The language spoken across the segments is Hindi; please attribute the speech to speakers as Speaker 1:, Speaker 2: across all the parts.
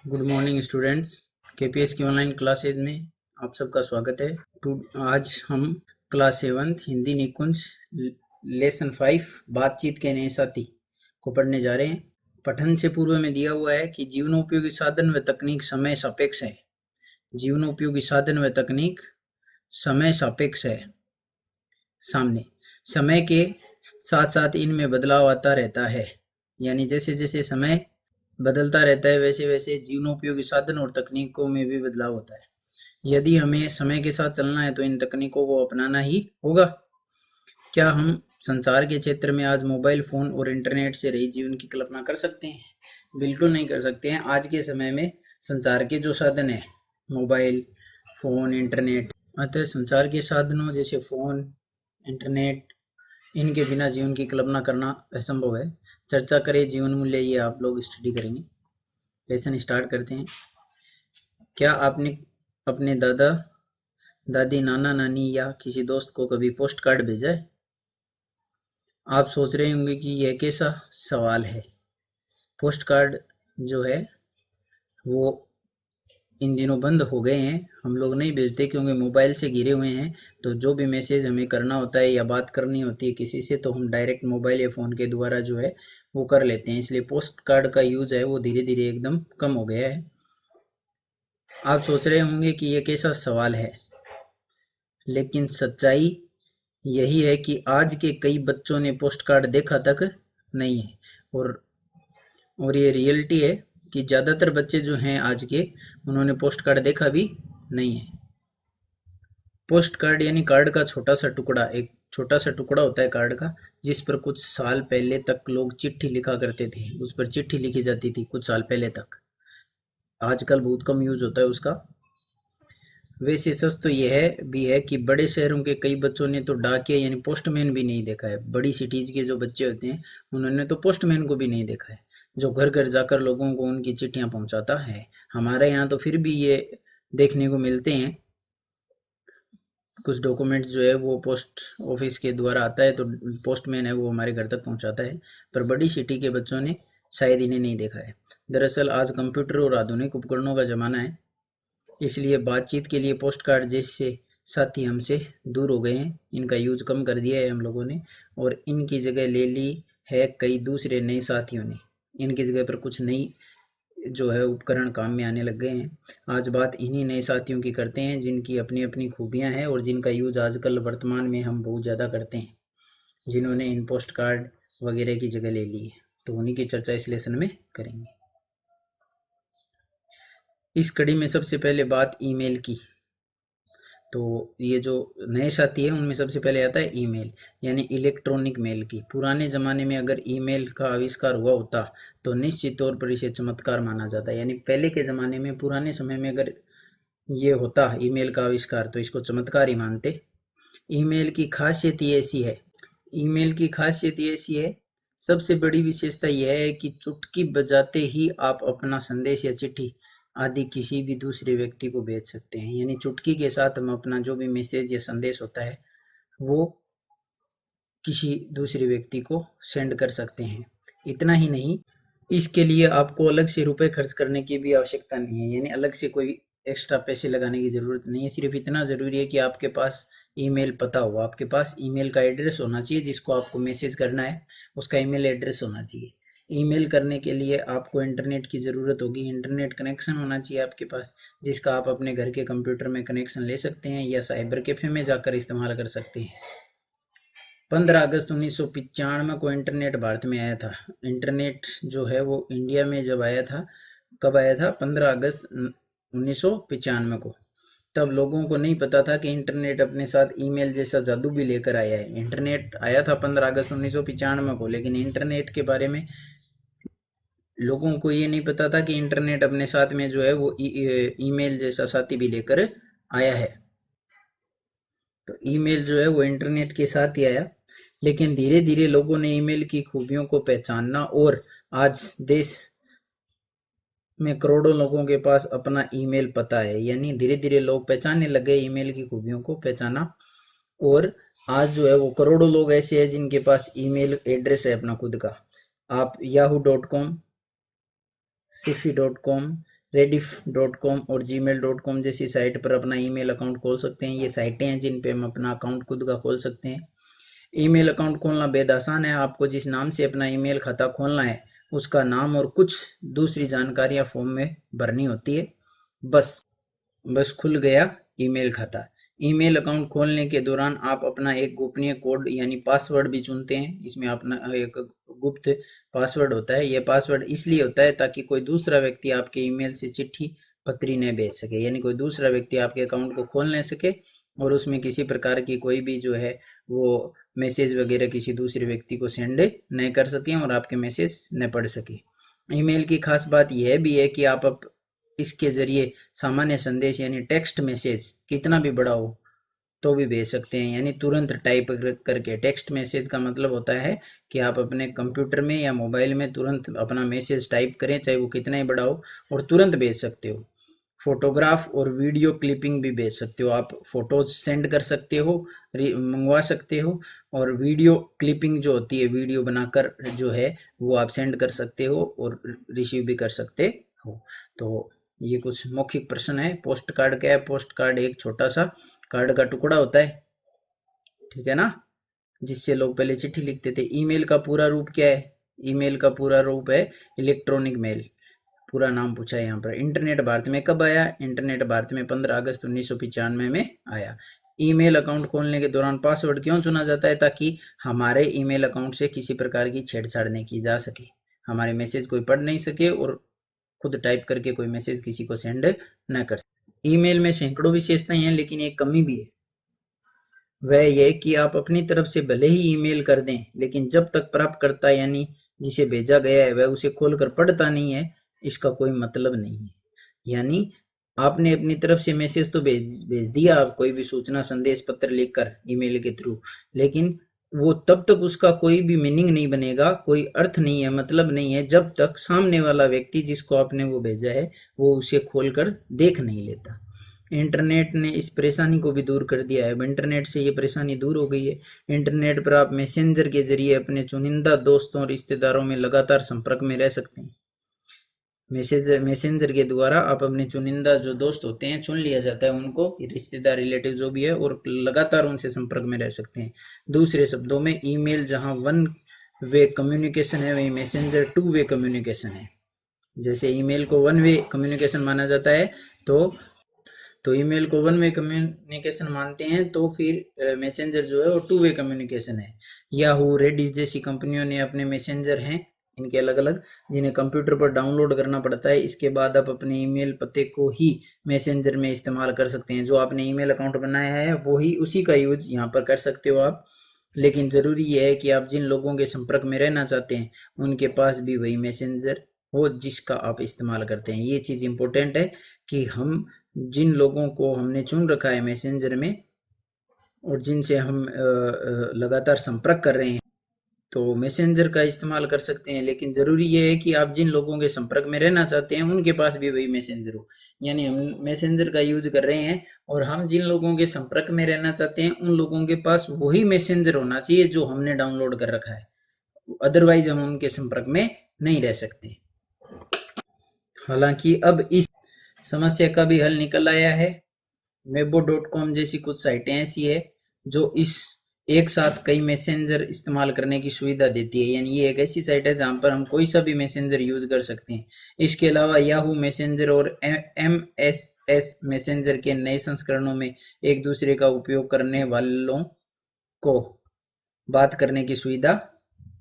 Speaker 1: Good morning students. केपीएस की ऑनलाइन क्लासेज में आप सबका स्वागत है। आज हम क्लास 7 हिंदी निकुंज लेसन 5 बातचीत के नए साथी को पढ़ने जा रहे हैं। पठन से पूर्व में दिया हुआ है कि जीवनोपयोगी साधन व तकनीक समय सापेक्ष है। जीवनोपयोगी साधन व तकनीक समय सापेक्ष है। सामने समय के साथ साथ इनमें बदलाव आता रहता है, यानी जैसे जैसे समय बदलता रहता है वैसे वैसे जीवनोपयोगी साधन और तकनीकों में भी बदलाव होता है। यदि हमें समय के साथ चलना है तो इन तकनीकों को अपनाना ही होगा। क्या हम संचार के क्षेत्र में आज मोबाइल फोन और इंटरनेट से रहित जीवन की कल्पना कर सकते हैं? बिल्कुल नहीं कर सकते हैं। आज के समय में संचार के जो साधन है, मोबाइल फोन, इंटरनेट, अतः संचार के साधनों जैसे फोन, इंटरनेट, इनके बिना जीवन की कल्पना करना असंभव है। चर्चा करें जीवन मूल्य, ये आप लोग स्टडी करेंगे। लेसन स्टार्ट करते हैं। क्या आपने अपने दादा दादी, नाना नानी या किसी दोस्त को कभी पोस्ट कार्ड भेजा है? आप सोच रहे होंगे कि यह कैसा सवाल है। पोस्ट कार्ड जो है वो इन दिनों बंद हो गए हैं। हम लोग नहीं भेजते क्योंकि मोबाइल से घिरे हुए हैं। तो जो भी मैसेज हमें करना होता है या बात करनी होती है किसी से, तो हम डायरेक्ट मोबाइल या फ़ोन के द्वारा जो है वो कर लेते हैं। इसलिए पोस्ट कार्ड का यूज़ है वो धीरे धीरे एकदम कम हो गया है। आप सोच रहे होंगे कि ये कैसा सवाल है, लेकिन सच्चाई यही है कि आज के कई बच्चों ने पोस्ट कार्ड देखा तक नहीं है। और ये रियलिटी है कि ज़्यादातर बच्चे जो हैं आज के, उन्होंने पोस्ट कार्ड देखा भी नहीं है। पोस्ट कार्ड यानी कार्ड का छोटा सा टुकड़ा, एक छोटा सा टुकड़ा होता है कार्ड का, जिस पर कुछ साल पहले तक लोग चिट्ठी लिखा करते थे। उस पर चिट्ठी लिखी जाती थी कुछ साल पहले तक। आजकल बहुत कम यूज होता है उसका। वैसे सच तो यह भी है कि बड़े शहरों के कई बच्चों ने तो डाकिया यानी पोस्टमैन भी नहीं देखा है। बड़ी सिटीज के जो बच्चे होते हैं उन्होंने तो पोस्टमैन को भी नहीं देखा है, जो घर घर जाकर लोगों को उनकी चिट्ठियां पहुंचाता है। हमारे यहाँ तो फिर भी ये देखने को मिलते हैं। कुछ डॉक्यूमेंट्स जो है वो पोस्ट ऑफिस के द्वारा आता है, तो पोस्टमैन है वो हमारे घर तक पहुंचाता है। पर बड़ी सिटी के बच्चों ने शायद इन्हें नहीं देखा है। दरअसल आज कंप्यूटर और आधुनिक उपकरणों का जमाना है, इसलिए बातचीत के लिए पोस्ट कार्ड जैसे साथी हमसे दूर हो गए हैं। इनका यूज कम कर दिया है हम लोगों ने, और इनकी जगह ले ली है कई दूसरे नए साथियों ने। इनकी जगह पर कुछ नई जो है उपकरण काम में आने लग गए हैं। आज बात इन्हीं नए साथियों की करते हैं जिनकी अपनी अपनी खूबियां हैं और जिनका यूज आजकल वर्तमान में हम बहुत ज़्यादा करते हैं, जिन्होंने इन पोस्ट कार्ड वगैरह की जगह ले ली है। तो उन्हीं की चर्चा इस लेसन में करेंगे। इस कड़ी में सबसे पहले बात ईमेल की। तो ये जो नए साथी है उनमें सबसे पहले आता है ईमेल, यानी इलेक्ट्रॉनिक मेल की। पुराने ज़माने में अगर ईमेल का आविष्कार हुआ होता तो निश्चित तौर पर इसे चमत्कार माना जाता। यानी पहले के ज़माने में, पुराने समय में अगर ये होता ईमेल का आविष्कार, तो इसको चमत्कार ही मानते। ईमेल की खासियत ही ऐसी है। ईमेल की खासियत ये ऐसी है, सबसे बड़ी विशेषता यह है कि चुटकी बजाते ही आप अपना संदेश या चिट्ठी आदि किसी भी दूसरे व्यक्ति को भेज सकते हैं। यानी चुटकी के साथ हम अपना जो भी मैसेज या संदेश होता है वो किसी दूसरे व्यक्ति को सेंड कर सकते हैं। इतना ही नहीं, इसके लिए आपको अलग से रुपए खर्च करने की भी आवश्यकता नहीं है। यानी अलग से कोई एक्स्ट्रा पैसे लगाने की ज़रूरत नहीं है। सिर्फ इतना ज़रूरी है कि आपके पास ईमेल पता हो, आपके पास ईमेल का एड्रेस होना चाहिए। जिसको आपको मैसेज करना है उसका ईमेल एड्रेस होना चाहिए। ईमेल करने के लिए आपको इंटरनेट की ज़रूरत होगी। इंटरनेट कनेक्शन होना चाहिए आपके पास, जिसका आप अपने घर के कंप्यूटर में कनेक्शन ले सकते हैं या साइबर कैफे में जाकर इस्तेमाल कर सकते हैं। 15 अगस्त 1995 को इंटरनेट भारत में आया था। इंटरनेट जो है वो इंडिया में जब आया था, कब आया था? 15 अगस्त 1995 को। तब लोगों को नहीं पता था कि इंटरनेट अपने साथ ईमेल जैसा जादू भी लेकर आया है। इंटरनेट आया था 15 अगस्त 1995 को, लेकिन इंटरनेट के बारे में लोगों को ये नहीं पता था कि इंटरनेट अपने साथ में जो है वो ईमेल जैसा साथी भी लेकर आया है। तो ईमेल जो है वो इंटरनेट के साथ ही आया, लेकिन धीरे धीरे लोगों ने ईमेल की खूबियों को पहचानना, और आज देश में करोड़ों लोगों के पास अपना ईमेल पता है। यानी धीरे धीरे लोग पहचानने लगे, ईमेल की खूबियों को पहचाना। और आज जो है वो करोड़ों लोग ऐसे हैं जिनके पास ईमेल एड्रेस है अपना खुद का। आप yahoo.com, sifi.com, rediff.com और gmail.com जैसी साइट पर अपना ईमेल अकाउंट खोल सकते हैं। ये साइटें हैं जिन पे हम अपना अकाउंट खुद का खोल सकते हैं। ईमेल अकाउंट खोलना बेहद आसान है। आपको जिस नाम से अपना ईमेल खाता खोलना है उसका नाम और कुछ दूसरी जानकारियां फॉर्म में भरनी होती है। बस खुल गया ईमेल खाता। ईमेल अकाउंट खोलने के दौरान आप अपना एक गोपनीय कोड यानी पासवर्ड भी चुनते हैं। इसमें अपना एक गुप्त पासवर्ड होता है। यह पासवर्ड इसलिए होता है ताकि कोई दूसरा व्यक्ति आपके ईमेल से चिट्ठी पत्री न भेज सके, यानी कोई दूसरा व्यक्ति आपके अकाउंट को खोल नहीं सके और उसमें किसी प्रकार की कोई भी जो है वो मैसेज वगैरह किसी दूसरे व्यक्ति को सेंड न कर सके और आपके मैसेज न पढ़ सके। ईमेल की खास बात यह भी है कि आप इसके जरिए सामान्य संदेश यानी टेक्स्ट मैसेज कितना भी बड़ा हो तो भी भेज सकते हैं, यानी तुरंत टाइप करके। टेक्स्ट मैसेज का मतलब होता है कि आप अपने कंप्यूटर में या मोबाइल में तुरंत अपना मैसेज टाइप करें, चाहे वो कितना ही बड़ा हो, और तुरंत भेज सकते हो। फोटोग्राफ और वीडियो क्लिपिंग भी भेज सकते हो। आप फोटोज सेंड कर सकते हो, मंगवा सकते हो, और वीडियो क्लिपिंग जो होती है वीडियो बनाकर जो है वो आप सेंड कर सकते हो और रिसीव भी कर सकते हो। तो ये कुछ मौखिक प्रश्न है। पोस्ट कार्ड क्या है? पोस्ट कार्ड एक छोटा सा कार्ड का टुकड़ा होता है, ठीक है ना, जिससे लोग पहले चिट्ठी लिखते थे। ईमेल का पूरा रूप क्या है? ईमेल का पूरा रूप है इलेक्ट्रॉनिक मेल। पूरा नाम पूछा है यहाँ पर। इंटरनेट भारत में कब आया? इंटरनेट भारत में 15 अगस्त 1995 में आया। ईमेल अकाउंट खोलने के दौरान पासवर्ड क्यों चुना जाता है? ताकि हमारे ईमेल अकाउंट से किसी प्रकार की छेड़छाड़ नहीं की जा सके, हमारे मैसेज कोई पढ़ नहीं सके और खुद टाइप करके कोई मैसेज किसी को सेंड न कर सके। ईमेल में सैकड़ों विशेषताएं हैं, लेकिन एक कमी भी है। वह ये कि आप अपनी तरफ से भले ही ईमेल कर दें, लेकिन जब तक प्राप्तकर्ता यानी जिसे भेजा गया है वह उसे खोलकर पढ़ता नहीं है, इसका कोई मतलब नहीं है। यानी आपने अपनी तरफ से मैसेज तो भेज दिया, आप कोई भी सूचना संदेश पत्र लिखकर ईमेल के थ्रू, लेकिन वो तब तक उसका कोई भी मीनिंग नहीं बनेगा, कोई अर्थ नहीं है, मतलब नहीं है, जब तक सामने वाला व्यक्ति जिसको आपने वो भेजा है वो उसे खोलकर देख नहीं लेता। इंटरनेट ने इस परेशानी को भी दूर कर दिया है। अब इंटरनेट से ये परेशानी दूर हो गई है। इंटरनेट पर आप मैसेंजर के जरिए अपने चुनिंदा दोस्तों और रिश्तेदारों में लगातार संपर्क में रह सकते हैं। मैसेंजर के द्वारा आप अपने चुनिंदा जो दोस्त होते हैं चुन लिया जाता है उनको, रिश्तेदार रिलेटिव जो भी है, और लगातार उनसे संपर्क में रह सकते हैं। दूसरे शब्दों में ईमेल जहां वन वे कम्युनिकेशन है, वही मैसेंजर टू वे कम्युनिकेशन है। जैसे ईमेल को वन वे कम्युनिकेशन माना जाता है तो ईमेल को वन वे कम्युनिकेशन मानते हैं, तो फिर मैसेंजर जो है वो टू वे कम्युनिकेशन है। याहू, रेडिफ जैसी कंपनियों ने अपने मैसेंजर हैं इनके अलग अलग, जिन्हें कंप्यूटर पर डाउनलोड करना पड़ता है। इसके बाद आप अपने ईमेल पते को ही मैसेंजर में इस्तेमाल कर सकते हैं। जो आपने ईमेल अकाउंट बनाया है वो ही उसी का यूज यहाँ पर कर सकते हो आप। लेकिन जरूरी यह है कि आप जिन लोगों के संपर्क में रहना चाहते हैं उनके पास भी वही मैसेंजर हो जिसका आप इस्तेमाल करते हैं। ये चीज इंपॉर्टेंट है कि हम जिन लोगों को हमने चुन रखा है मैसेंजर में और जिनसे हम लगातार संपर्क कर रहे हैं तो मैसेंजर का इस्तेमाल कर सकते हैं। लेकिन जरूरी ये है कि आप जिन लोगों के संपर्क में रहना चाहते हैं उनके पास भी वही मैसेंजर हो। यानी हम मैसेंजर का यूज कर रहे हैं और हम जिन लोगों के संपर्क में रहना चाहते हैं उन लोगों के पास वही मैसेंजर होना चाहिए जो हमने डाउनलोड कर रखा है, अदरवाइज हम उनके संपर्क में नहीं रह सकते। हालांकि अब इस समस्या का भी हल निकल आया है। Weibo.com जैसी कुछ साइटें ऐसी है जो इस एक साथ कई मैसेंजर इस्तेमाल करने की सुविधा देती है। यानी ये एक ऐसी साइट है जहां पर हम कोई सा भी मैसेंजर यूज कर सकते हैं। इसके अलावा याहू मैसेंजर और MSS मैसेंजर के नए संस्करणों में एक दूसरे का उपयोग करने वालों को बात करने की सुविधा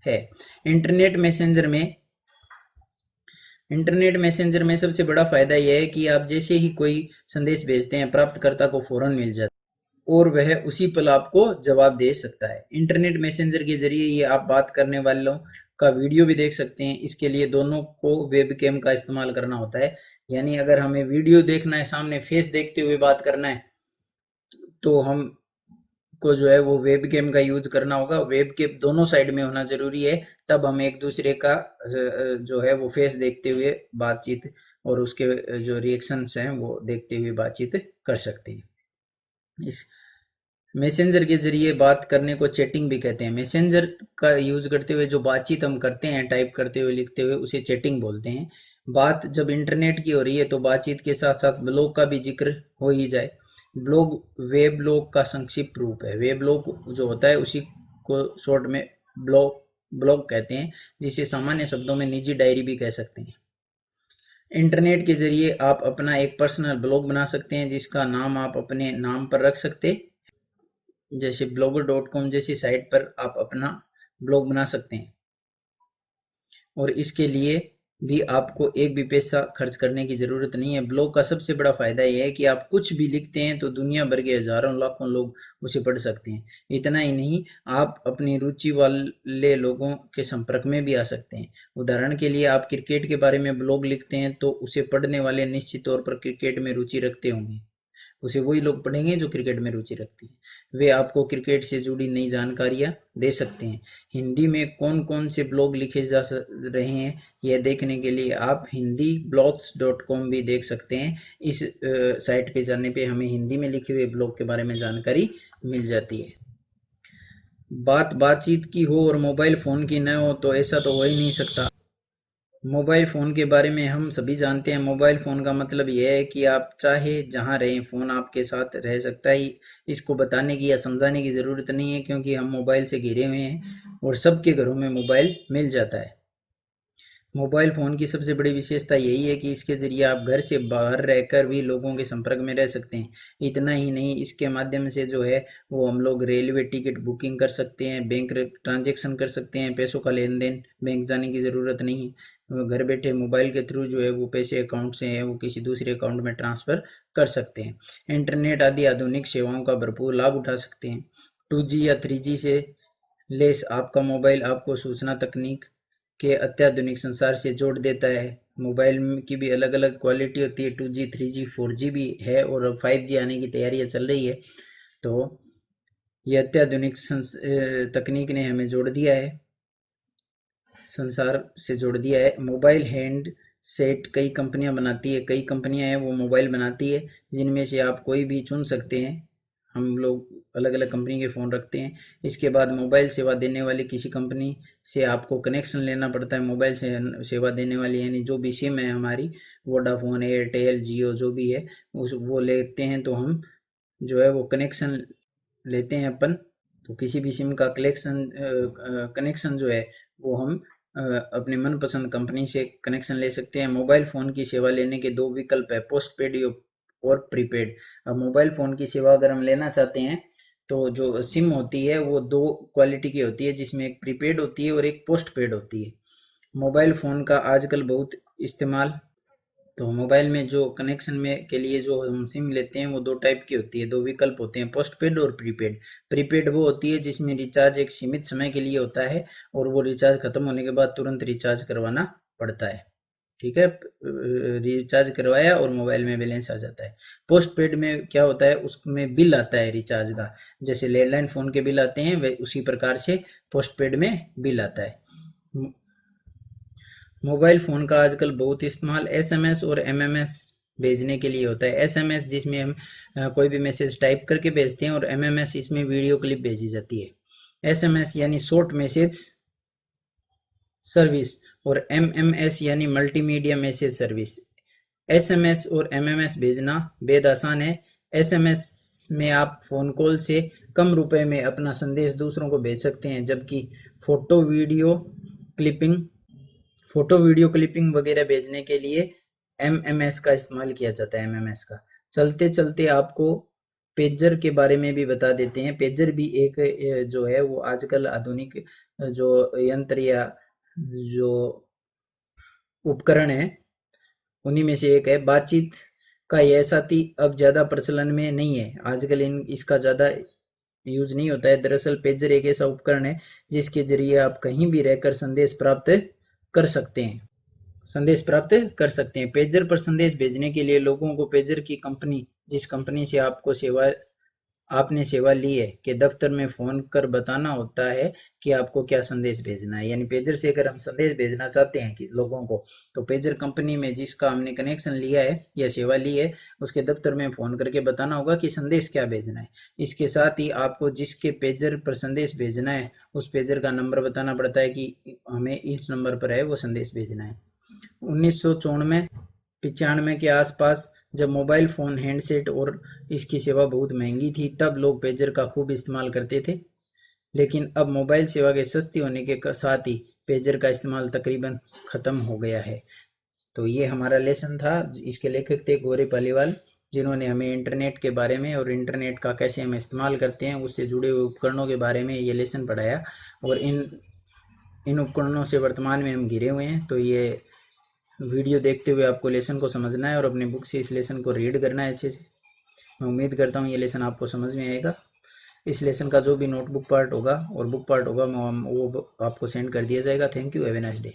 Speaker 1: है। इंटरनेट मैसेंजर में सबसे बड़ा फायदा यह है कि आप जैसे ही कोई संदेश भेजते हैं प्राप्तकर्ता को फौरन मिल जाता है और वह उसी पल आपको जवाब दे सकता है। इंटरनेट मैसेंजर के जरिए ये आप बात करने वालों का वीडियो भी देख सकते हैं। इसके लिए दोनों को वेबकैम का इस्तेमाल करना होता है। यानी अगर हमें वीडियो देखना है, सामने फेस देखते हुए बात करना है, तो हम को जो है वो वेबकैम का यूज करना होगा। वेबकैम दोनों साइड में होना जरूरी है, तब हम एक दूसरे का जो है वो फेस देखते हुए बातचीत और उसके जो रिएक्शंस हैं वो देखते हुए बातचीत कर सकते हैं। इस मैसेंजर के जरिए बात करने को चैटिंग भी कहते हैं। मैसेंजर का यूज करते हुए जो बातचीत हम करते हैं टाइप करते हुए लिखते हुए उसे चैटिंग बोलते हैं। बात जब इंटरनेट की हो रही है तो बातचीत के साथ साथ ब्लॉग का भी जिक्र हो ही जाए। ब्लॉग वेब ब्लॉग का संक्षिप्त रूप है। वेब ब्लॉग जो होता है उसी को शॉर्ट में ब्लॉग ब्लॉग कहते हैं, जिसे सामान्य शब्दों में निजी डायरी भी कह सकते हैं। इंटरनेट के जरिए आप अपना एक पर्सनल ब्लॉग बना सकते हैं, जिसका नाम आप अपने नाम पर रख सकते हैं। जैसे blogger.com जैसी साइट पर आप अपना ब्लॉग बना सकते हैं, और इसके लिए भी आपको एक भी पैसा खर्च करने की ज़रूरत नहीं है। ब्लॉग का सबसे बड़ा फ़ायदा यह है कि आप कुछ भी लिखते हैं तो दुनिया भर के हज़ारों लाखों लोग उसे पढ़ सकते हैं। इतना ही नहीं, आप अपनी रुचि वाले लोगों के संपर्क में भी आ सकते हैं। उदाहरण के लिए, आप क्रिकेट के बारे में ब्लॉग लिखते हैं तो उसे पढ़ने वाले निश्चित तौर पर क्रिकेट में रुचि रखते होंगे। उसे वही लोग पढ़ेंगे जो क्रिकेट में रुचि रखते हैं। वे आपको क्रिकेट से जुड़ी नई जानकारियां दे सकते हैं। हिंदी में कौन कौन से ब्लॉग लिखे जा रहे हैं, यह देखने के लिए आप हिंदी blogs.com भी देख सकते हैं। इस साइट पे जाने पे हमें हिंदी में लिखे हुए ब्लॉग के बारे में जानकारी मिल जाती है। बातचीत की हो और मोबाइल फ़ोन की न हो तो ऐसा तो हो ही नहीं सकता। मोबाइल फ़ोन के बारे में हम सभी जानते हैं। मोबाइल फ़ोन का मतलब यह है कि आप चाहे जहाँ रहें, फ़ोन आपके साथ रह सकता है। इसको बताने की या समझाने की ज़रूरत नहीं है, क्योंकि हम मोबाइल से घिरे हुए हैं और सबके घरों में मोबाइल मिल जाता है। मोबाइल फ़ोन की सबसे बड़ी विशेषता यही है कि इसके ज़रिए आप घर से बाहर रहकर भी लोगों के संपर्क में रह सकते हैं। इतना ही नहीं, इसके माध्यम से जो है वो हम लोग रेलवे टिकट बुकिंग कर सकते हैं, बैंक ट्रांजैक्शन कर सकते हैं, पैसों का लेन देन बैंक जाने की ज़रूरत नहीं है। घर बैठे मोबाइल के थ्रू जो है वो पैसे अकाउंट से हैं वो किसी दूसरे अकाउंट में ट्रांसफ़र कर सकते हैं। इंटरनेट आदि आधुनिक सेवाओं का भरपूर लाभ उठा सकते हैं। 2G या 3G से लेस आपका मोबाइल आपको सूचना तकनीक के अत्याधुनिक संसार से जोड़ देता है। मोबाइल की भी अलग अलग क्वालिटी होती है, 2G 3G 4G भी है, और अब 5G आने की तैयारियां चल रही है। तो ये अत्याधुनिक तकनीक ने हमें जोड़ दिया है, संसार से जोड़ दिया है। मोबाइल हैंड सेट कई कंपनियां बनाती है, कई कंपनियां हैं वो मोबाइल बनाती है, जिनमें से आप कोई भी चुन सकते हैं। हम लोग अलग अलग कंपनी के फ़ोन रखते हैं। इसके बाद मोबाइल सेवा देने वाली किसी कंपनी से आपको कनेक्शन लेना पड़ता है। मोबाइल से सेवा देने वाली यानी जो भी सिम है हमारी, वोडाफोन, एयरटेल, जियो जो भी है, उस वो लेते हैं तो हम जो है वो कनेक्शन लेते हैं अपन। तो किसी भी सिम का कनेक्शन जो है वो हम अपने मनपसंद कंपनी से कनेक्शन ले सकते हैं। मोबाइल फ़ोन की सेवा लेने के दो विकल्प है, पोस्ट पेड और प्रीपेड। अब मोबाइल फ़ोन की सेवा अगर हम लेना चाहते हैं तो जो सिम होती है वो दो क्वालिटी की होती है, जिसमें एक प्रीपेड होती है और एक पोस्ट पेड होती है। मोबाइल फ़ोन का आजकल बहुत इस्तेमाल। तो मोबाइल में जो कनेक्शन में के लिए जो हम सिम लेते हैं वो दो टाइप की होती है, दो विकल्प होते हैं, पोस्ट पेड और प्रीपेड। प्रीपेड वो होती है जिसमें रिचार्ज एक सीमित समय के लिए होता है और वो रिचार्ज खत्म होने के बाद तुरंत रिचार्ज करवाना पड़ता है। ठीक है, रिचार्ज करवाया और मोबाइल में बैलेंस आ जाता है। पोस्ट पेड में क्या होता है, उसमें बिल आता है रिचार्ज का, जैसे लैंडलाइन फ़ोन के बिल आते हैं वे उसी प्रकार से पोस्ट पेड में बिल आता है। मोबाइल फ़ोन का आजकल बहुत इस्तेमाल एसएमएस और एमएमएस भेजने के लिए होता है। एसएमएस जिसमें हम कोई भी मैसेज टाइप करके भेजते हैं, और एमएमएस इसमें वीडियो क्लिप भेजी जाती है। एसएमएस यानी शॉर्ट मैसेज सर्विस और एमएमएस यानी मल्टीमीडिया मैसेज सर्विस। एसएमएस और एमएमएस भेजना बेहद आसान है। एसएमएस में आप फ़ोन कॉल से कम रुपए में अपना संदेश दूसरों को भेज सकते हैं, जबकि फ़ोटो वीडियो क्लिपिंग वगैरह भेजने के लिए एमएमएस का इस्तेमाल किया जाता है, एमएमएस का। चलते चलते आपको पेजर के बारे में भी बता देते हैं। पेजर भी एक जो है वो आजकल आधुनिक जो यंत्र या जो उपकरण है उन्हीं में से एक है। बातचीत का यह साथी अब ज़्यादा प्रचलन में नहीं है, आजकल इसका ज़्यादा यूज नहीं होता है। दरअसल पेजर एक ऐसा उपकरण है जिसके जरिए आप कहीं भी रहकर संदेश प्राप्त कर सकते हैं। पेजर पर संदेश भेजने के लिए लोगों को पेजर की कंपनी, जिस कंपनी से आपने सेवा ली है, के दफ्तर में फ़ोन कर बताना होता है कि आपको क्या संदेश भेजना है। यानी पेजर से अगर हम संदेश भेजना चाहते हैं कि लोगों को, तो पेजर कंपनी में जिसका हमने कनेक्शन लिया है या सेवा ली है उसके दफ्तर में फ़ोन करके बताना होगा कि संदेश क्या भेजना है। इसके साथ ही आपको जिसके पेजर पर संदेश भेजना है उस पेजर का नंबर बताना पड़ता है कि हमें इस नंबर पर है वो संदेश भेजना है। 1994 95 के आसपास जब मोबाइल फ़ोन हैंडसेट और इसकी सेवा बहुत महंगी थी, तब लोग पेजर का खूब इस्तेमाल करते थे। लेकिन अब मोबाइल सेवा के सस्ती होने के साथ ही पेजर का इस्तेमाल तकरीबन ख़त्म हो गया है। तो ये हमारा लेसन था। इसके लेखक थे गौरी पालीवाल, जिन्होंने हमें इंटरनेट के बारे में और इंटरनेट का कैसे हम इस्तेमाल करते हैं उससे जुड़े हुए उपकरणों के बारे में ये लेसन पढ़ाया। और इन उपकरणों से वर्तमान में हम घिरे हुए हैं। तो ये वीडियो देखते हुए आपको लेसन को समझना है और अपने बुक से इस लेसन को रीड करना है अच्छे से। मैं उम्मीद करता हूँ ये लेसन आपको समझ में आएगा। इस लेसन का जो भी नोटबुक पार्ट होगा और बुक पार्ट होगा वो आपको सेंड कर दिया जाएगा। Thank you, have a nice day.